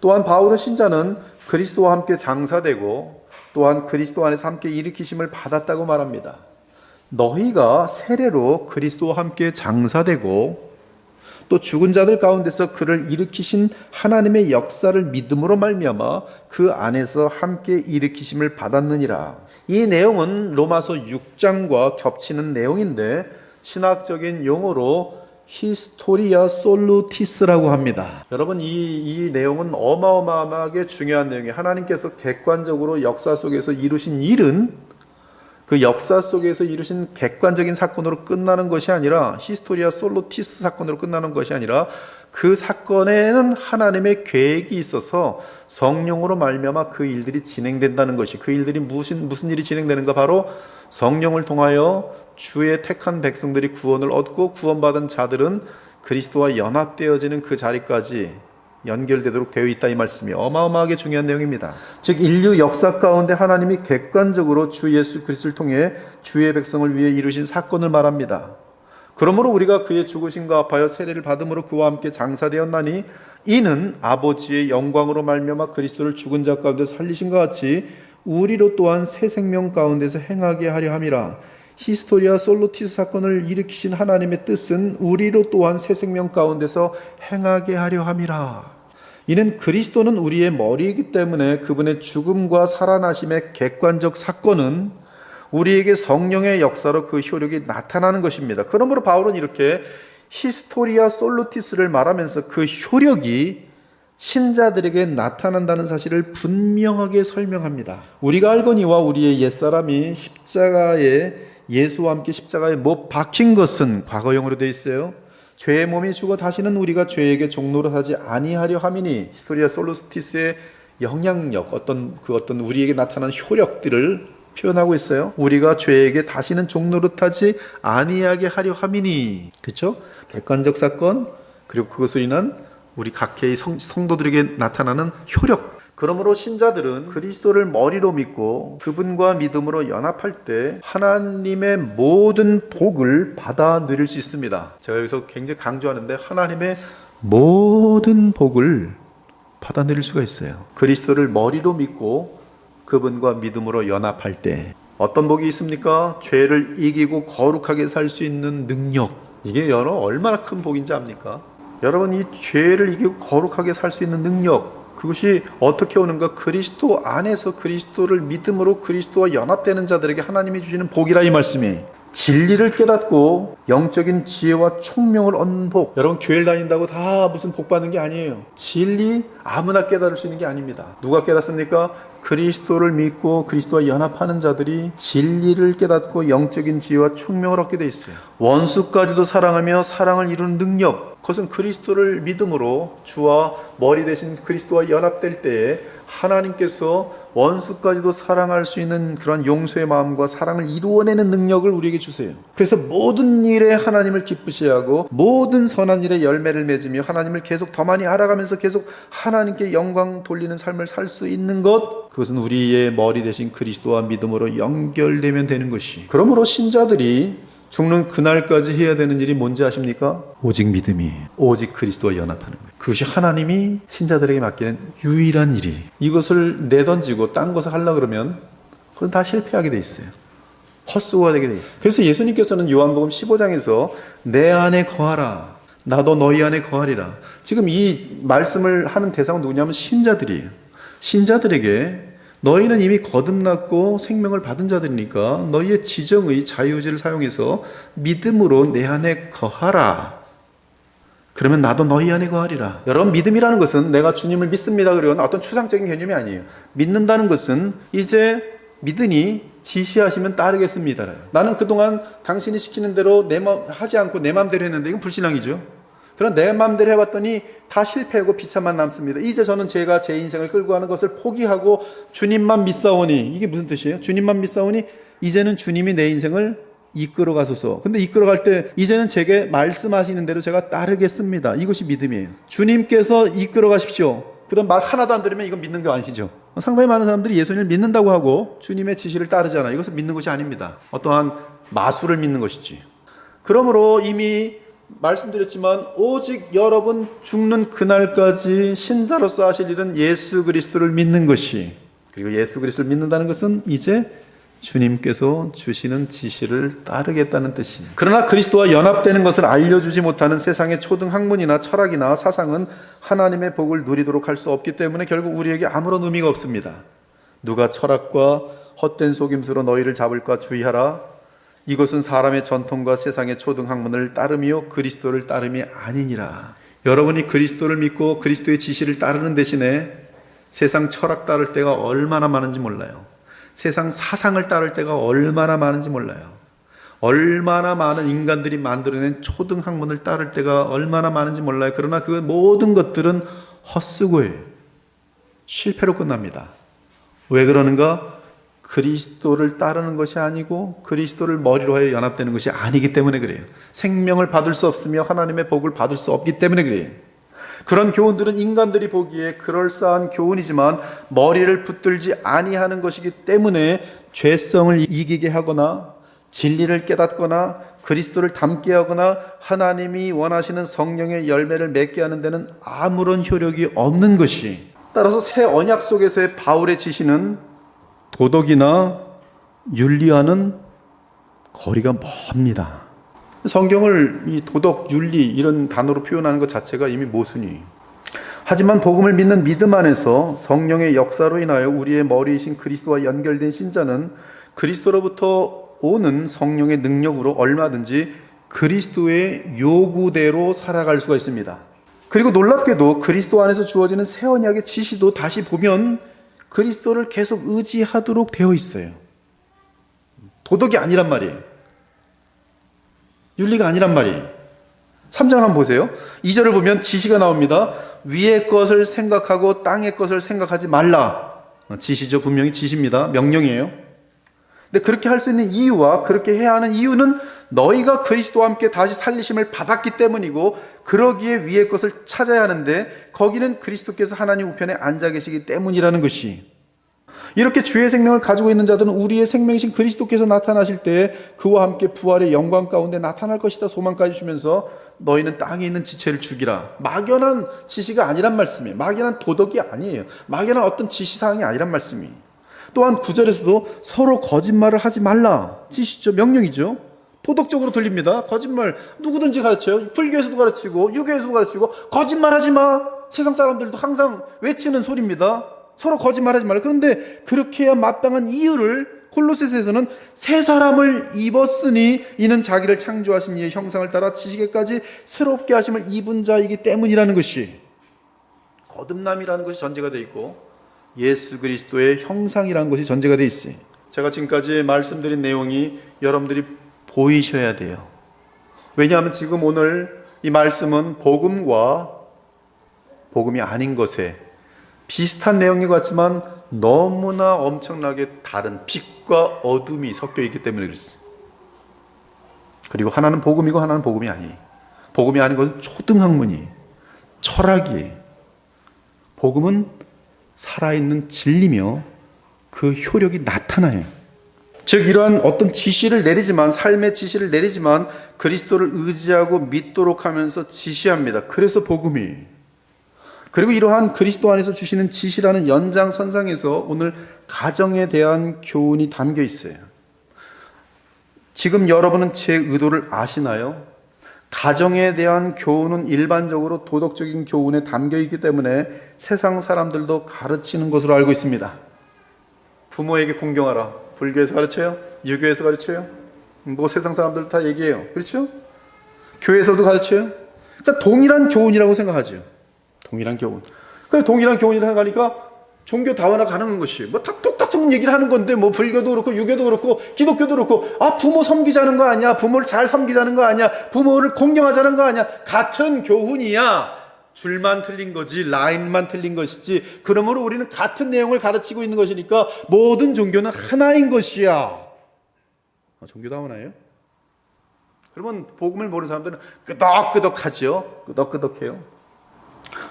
또한 바울은 신자는 그리스도와 함께 장사되고 또한 그리스도 안에서 함께 일으키심을 받았다고 말합니다. 너희가 세례로 그리스도와 함께 장사되고 또 죽은 자들 가운데서 그를 일으키신 하나님의 역사를 믿음으로 말미암아 그 안에서 함께 일으키심을 받았느니라. 이 내용은 로마서 6장과 겹치는 내용인데 신학적인 용어로 히스토리아 솔루티스라고 합니다. 여러분 이 내용은 어마어마하게 중요한 내용이에요. 하나님께서 객관적으로 역사 속에서 이루신 일은 그 역사 속에서 이루신 객관적인 사건으로 끝나는 것이 아니라 히스토리아 솔루티스 사건으로 끝나는 것이 아니라 그 사건에는 하나님의 계획이 있어서 성령으로 말미암아 그 일들이 진행된다는 것이, 그 일들이 무슨 일이 진행되는가, 바로 성령을 통하여 주의 택한 백성들이 구원을 얻고 구원받은 자들은 그리스도와 연합되어지는 그 자리까지 연결되도록 되어 있다, 이 말씀이 어마어마하게 중요한 내용입니다. 즉 인류 역사 가운데 하나님이 객관적으로 주 예수 그리스도를 통해 주의 백성을 위해 이루신 사건을 말합니다. 그러므로 우리가 그의 죽으심과 합하여 세례를 받음으로 그와 함께 장사되었나니 이는 아버지의 영광으로 말미암아 그리스도를 죽은 자 가운데 살리신 것 같이 우리로 또한 새 생명 가운데서 행하게 하려 함이라. 히스토리아 솔루티스 사건을 일으키신 하나님의 뜻은 우리로 또한 새 생명 가운데서 행하게 하려 함이라. 이는 그리스도는 우리의 머리이기 때문에 그분의 죽음과 살아나심의 객관적 사건은 우리에게 성령의 역사로 그 효력이 나타나는 것입니다. 그러므로 바울은 이렇게 히스토리아 솔루티스를 말하면서 그 효력이 신자들에게 나타난다는 사실을 분명하게 설명합니다. 우리가 알거니와 우리의 옛사람이 예수와 함께 십자가에 못 박힌 것은 과거형으로 되어 있어요. 죄의 몸이 죽어 다시는 우리가 죄에게 종노릇 하지 아니하려 함이니, 히스토리아 솔루티스의 영향력, 어떤 우리에게 나타난 효력들을 표현하고 있어요. 우리가 죄에게 다시는 종노릇하지 아니하게 하려 함이니, 그렇죠? 객관적 사건, 그리고 그것으로 인한 우리 각계의 성도들에게 나타나는 효력. 그러므로 신자들은 그리스도를 머리로 믿고 그분과 믿음으로 연합할 때 하나님의 모든 복을 받아 누릴 수 있습니다. 제가 여기서 굉장히 강조하는데 하나님의 모든 복을 받아 누릴 수가 있어요. 그리스도를 머리로 믿고 그분과 믿음으로 연합할 때 어떤 복이 있습니까? 죄를 이기고 거룩하게 살 수 있는 능력. 이게 얼마나 큰 복인지 압니까? 여러분, 이 죄를 이기고 거룩하게 살 수 있는 능력, 그것이 어떻게 오는가? 그리스도 안에서 그리스도를 믿음으로 그리스도와 연합되는 자들에게 하나님이 주시는 복이라, 이 말씀이. 진리를 깨닫고 영적인 지혜와 총명을 얻는 복. 여러분, 교회를 다닌다고 다 무슨 복 받는 게 아니에요. 진리 아무나 깨달을 수 있는 게 아닙니다. 누가 깨닫습니까? 그리스도를 믿고 그리스도와 연합하는 자들이 진리를 깨닫고 영적인 지혜와 총명을 얻게 돼 있어요. 원수까지도 사랑하며 사랑을 이루는 능력, 그것은 그리스도를 믿음으로 주와 머리 대신 그리스도와 연합될 때에 하나님께서 원수까지도 사랑할 수 있는 그런 용서의 마음과 사랑을 이루어내는 능력을 우리에게 주세요. 그래서 모든 일에 하나님을 기쁘시게 하고 모든 선한 일에 열매를 맺으며 하나님을 계속 더 많이 알아가면서 계속 하나님께 영광 돌리는 삶을 살 수 있는 것, 그것은 우리의 머리 대신 그리스도와 믿음으로 연결되면 되는 것이. 그러므로 신자들이 죽는 그날까지 해야 되는 일이 뭔지 아십니까? 오직 믿음이에요. 오직 그리스도와 연합하는 거예요. 그것이 하나님이 신자들에게 맡기는 유일한 일이. 이것을 내던지고 딴 것을 하려고 그러면 그건 다 실패하게 돼 있어요. 헛수고가 되게 돼 있어요. 그래서 예수님께서는 요한복음 15장에서 내 안에 거하라, 나도 너희 안에 거하리라. 지금 이 말씀을 하는 대상은 누구냐면 신자들이에요. 신자들에게 너희는 이미 거듭났고 생명을 받은 자들이니까 너희의 지정의 자유의지를 사용해서 믿음으로 내 안에 거하라. 그러면 나도 너희 안에 거하리라. 여러분, 믿음이라는 것은 내가 주님을 믿습니다 그리고 어떤 추상적인 개념이 아니에요. 믿는다는 것은 이제 믿으니 지시하시면 따르겠습니다. 나는 그동안 당신이 시키는 대로 하지 않고 내 마음대로 했는데 이건 불신앙이죠. 그럼 내 마음대로 해봤더니 다 실패하고 비참만 남습니다. 이제 저는 제가 제 인생을 끌고 가는 것을 포기하고 주님만 믿사오니, 이게 무슨 뜻이에요? 주님만 믿사오니 이제는 주님이 내 인생을 이끌어 가소서. 근데 이끌어 갈 때 이제는 제게 말씀하시는 대로 제가 따르겠습니다. 이것이 믿음이에요. 주님께서 이끌어 가십시오. 그런 말 하나도 안 들으면 이건 믿는 게 아니죠. 상당히 많은 사람들이 예수님을 믿는다고 하고 주님의 지시를 따르잖아요. 이것은 믿는 것이 아닙니다. 어떠한 마술을 믿는 것이지. 그러므로 이미 말씀드렸지만 오직 여러분 죽는 그날까지 신자로서 하실 일은 예수 그리스도를 믿는 것이, 그리고 예수 그리스도를 믿는다는 것은 이제 주님께서 주시는 지시를 따르겠다는 뜻입니다. 그러나 그리스도와 연합되는 것을 알려주지 못하는 세상의 초등학문이나 철학이나 사상은 하나님의 복을 누리도록 할 수 없기 때문에 결국 우리에게 아무런 의미가 없습니다. 누가 철학과 헛된 속임수로 너희를 잡을까 주의하라. 이것은 사람의 전통과 세상의 초등학문을 따름이요 그리스도를 따름이 아니니라. 여러분이 그리스도를 믿고 그리스도의 지시를 따르는 대신에 세상 철학 따를 때가 얼마나 많은지 몰라요. 세상 사상을 따를 때가 얼마나 많은지 몰라요. 얼마나 많은 인간들이 만들어낸 초등학문을 따를 때가 얼마나 많은지 몰라요. 그러나 그 모든 것들은 헛수고예요. 실패로 끝납니다. 왜 그러는가? 그리스도를 따르는 것이 아니고 그리스도를 머리로 하여 연합되는 것이 아니기 때문에 그래요. 생명을 받을 수 없으며 하나님의 복을 받을 수 없기 때문에 그래요. 그런 교훈들은 인간들이 보기에 그럴싸한 교훈이지만 머리를 붙들지 아니하는 것이기 때문에 죄성을 이기게 하거나 진리를 깨닫거나 그리스도를 닮게 하거나 하나님이 원하시는 성령의 열매를 맺게 하는 데는 아무런 효력이 없는 것이, 따라서 새 언약 속에서의 바울의 지시는 도덕이나 윤리와는 거리가 멉니다. 성경을 이 도덕, 윤리 이런 단어로 표현하는 것 자체가 이미 모순이. 하지만 복음을 믿는 믿음 안에서 성령의 역사로 인하여 우리의 머리이신 그리스도와 연결된 신자는 그리스도로부터 오는 성령의 능력으로 얼마든지 그리스도의 요구대로 살아갈 수가 있습니다. 그리고 놀랍게도 그리스도 안에서 주어지는 새 언약의 지시도 다시 보면 그리스도를 계속 의지하도록 되어 있어요. 도덕이 아니란 말이에요. 윤리가 아니란 말이에요. 3장 한번 보세요. 2절을 보면 지시가 나옵니다. 위의 것을 생각하고 땅의 것을 생각하지 말라. 지시죠. 분명히 지시입니다. 명령이에요. 근데 그렇게 할 수 있는 이유와 그렇게 해야 하는 이유는 너희가 그리스도와 함께 다시 살리심을 받았기 때문이고, 그러기에 위의 것을 찾아야 하는데 거기는 그리스도께서 하나님 우편에 앉아 계시기 때문이라는 것이, 이렇게 주의 생명을 가지고 있는 자들은 우리의 생명이신 그리스도께서 나타나실 때 그와 함께 부활의 영광 가운데 나타날 것이다 소망까지 주면서 너희는 땅에 있는 지체를 죽이라. 막연한 지시가 아니란 말씀이에요. 막연한 도덕이 아니에요. 막연한 어떤 지시사항이 아니란 말씀이에요. 또한 9절에서도 서로 거짓말을 하지 말라. 지시죠. 명령이죠. 도덕적으로 들립니다. 거짓말 누구든지 가르쳐요. 불교에서도 가르치고 유교에서도 가르치고 거짓말하지 마. 세상 사람들도 항상 외치는 소리입니다. 서로 거짓말하지 말라. 그런데 그렇게 해야 마땅한 이유를 콜로새서에서는 새 사람을 입었으니 이는 자기를 창조하신 이의 형상을 따라 지식에까지 새롭게 하심을 입은 자이기 때문이라는 것이, 거듭남이라는 것이 전제가 되어 있고 예수 그리스도의 형상이라는 것이 전제가 되어 있어요. 제가 지금까지 말씀드린 내용이 여러분들이 보이셔야 돼요. 왜냐하면 지금 오늘 이 말씀은 복음과 복음이 아닌 것에 비슷한 내용인 것 같지만 너무나 엄청나게 다른 빛과 어둠이 섞여 있기 때문에 그랬어요. 그리고 하나는 복음이고 하나는 복음이 아니에요. 복음이 아닌 것은 초등학문이에요. 철학이에요. 복음은 살아있는 진리며 그 효력이 나타나요. 즉 이러한 어떤 지시를 내리지만, 삶의 지시를 내리지만 그리스도를 의지하고 믿도록 하면서 지시합니다. 그래서 복음이에요. 그리고 이러한 그리스도 안에서 주시는 지시라는 연장선상에서 오늘 가정에 대한 교훈이 담겨 있어요. 지금 여러분은 제 의도를 아시나요? 가정에 대한 교훈은 일반적으로 도덕적인 교훈에 담겨 있기 때문에 세상 사람들도 가르치는 것으로 알고 있습니다. 부모에게 공경하라. 불교에서 가르쳐요? 유교에서 가르쳐요? 뭐 세상 사람들도 다 얘기해요. 그렇죠? 교회에서도 가르쳐요? 그러니까 동일한 교훈이라고 생각하죠. 동일한 교훈. 그래, 동일한 교훈이라고 생각하니까 종교 다원화 가능한 것이, 뭐 다 똑같은 얘기를 하는 건데, 뭐 불교도 그렇고 유교도 그렇고 기독교도 그렇고, 아 부모 섬기자는 거 아니야, 부모를 잘 섬기자는 거 아니야, 부모를 공경하자는 거 아니야. 같은 교훈이야. 줄만 틀린 거지, 라인만 틀린 것이지. 그러므로 우리는 같은 내용을 가르치고 있는 것이니까 모든 종교는 하나인 것이야. 종교 다원화예요? 그러면 복음을 모르는 사람들은 끄덕끄덕하죠. 끄덕끄덕해요.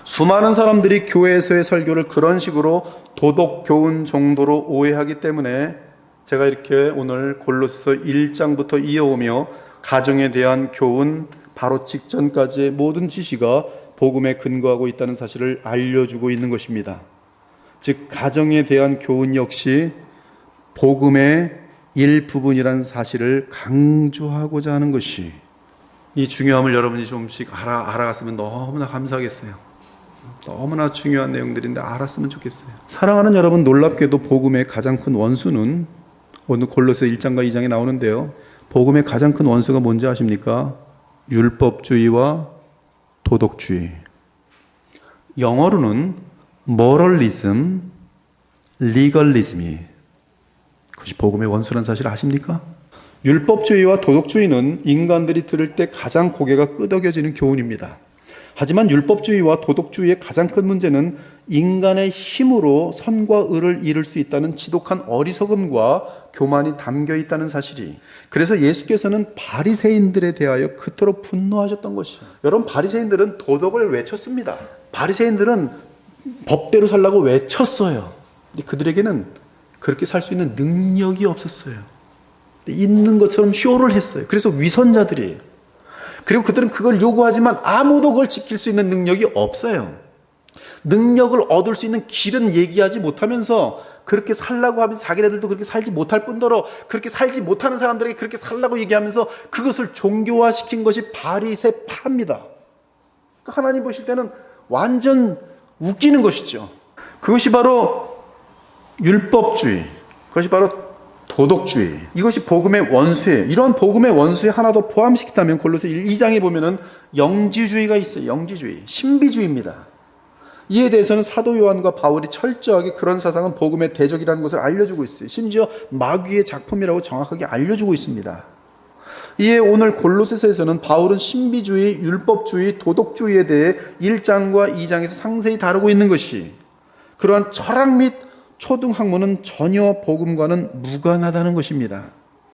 수많은 사람들이 교회에서의 설교를 그런 식으로 도덕 교훈 정도로 오해하기 때문에 제가 이렇게 오늘 골로새서 1장부터 이어오며 가정에 대한 교훈, 바로 직전까지의 모든 지시가 복음에 근거하고 있다는 사실을 알려주고 있는 것입니다. 즉 가정에 대한 교훈 역시 복음의 일부분이라는 사실을 강조하고자 하는 것이, 이 중요함을 여러분이 조금씩 알아갔으면 너무나 감사하겠어요. 너무나 중요한 내용들인데 알았으면 좋겠어요. 사랑하는 여러분, 놀랍게도 복음의 가장 큰 원수는 오늘 골로새 1장과 2장에 나오는데요, 복음의 가장 큰 원수가 뭔지 아십니까? 율법주의와 도덕주의. 영어로는 moral legalism이 그것이 복음의 원수라는 사실 아십니까? 율법주의와 도덕주의는 인간들이 들을 때 가장 고개가 끄덕여지는 교훈입니다. 하지만 율법주의와 도덕주의의 가장 큰 문제는 인간의 힘으로 선과 의를 이룰 수 있다는 지독한 어리석음과 교만이 담겨 있다는 사실이, 그래서 예수께서는 바리새인들에 대하여 그토록 분노하셨던 것이에요. 여러분, 바리새인들은 도덕을 외쳤습니다. 바리새인들은 법대로 살라고 외쳤어요. 근데 그들에게는 그렇게 살 수 있는 능력이 없었어요. 있는 것처럼 쇼를 했어요. 그래서 위선자들이에요. 그리고 그들은 그걸 요구하지만 아무도 그걸 지킬 수 있는 능력이 없어요. 능력을 얻을 수 있는 길은 얘기하지 못하면서 그렇게 살라고 하면서 자기네들도 그렇게 살지 못할 뿐더러 그렇게 살지 못하는 사람들에게 그렇게 살라고 얘기하면서 그것을 종교화시킨 것이 바리새파입니다. 그러니까 하나님 보실 때는 완전 웃기는 것이죠. 그것이 바로 율법주의, 그것이 바로 도덕주의, 이것이 복음의 원수예요. 이런 복음의 원수에 하나 더 포함시키다면 골로새 2장에 보면은 영지주의가 있어요. 영지주의, 신비주의입니다. 이에 대해서는 사도 요한과 바울이 철저하게 그런 사상은 복음의 대적이라는 것을 알려주고 있어요. 심지어 마귀의 작품이라고 정확하게 알려주고 있습니다. 이에 오늘 골로새서에서는 바울은 신비주의, 율법주의, 도덕주의에 대해 1장과 2장에서 상세히 다루고 있는 것이, 그러한 철학 및 초등학문은 전혀 복음과는 무관하다는 것입니다.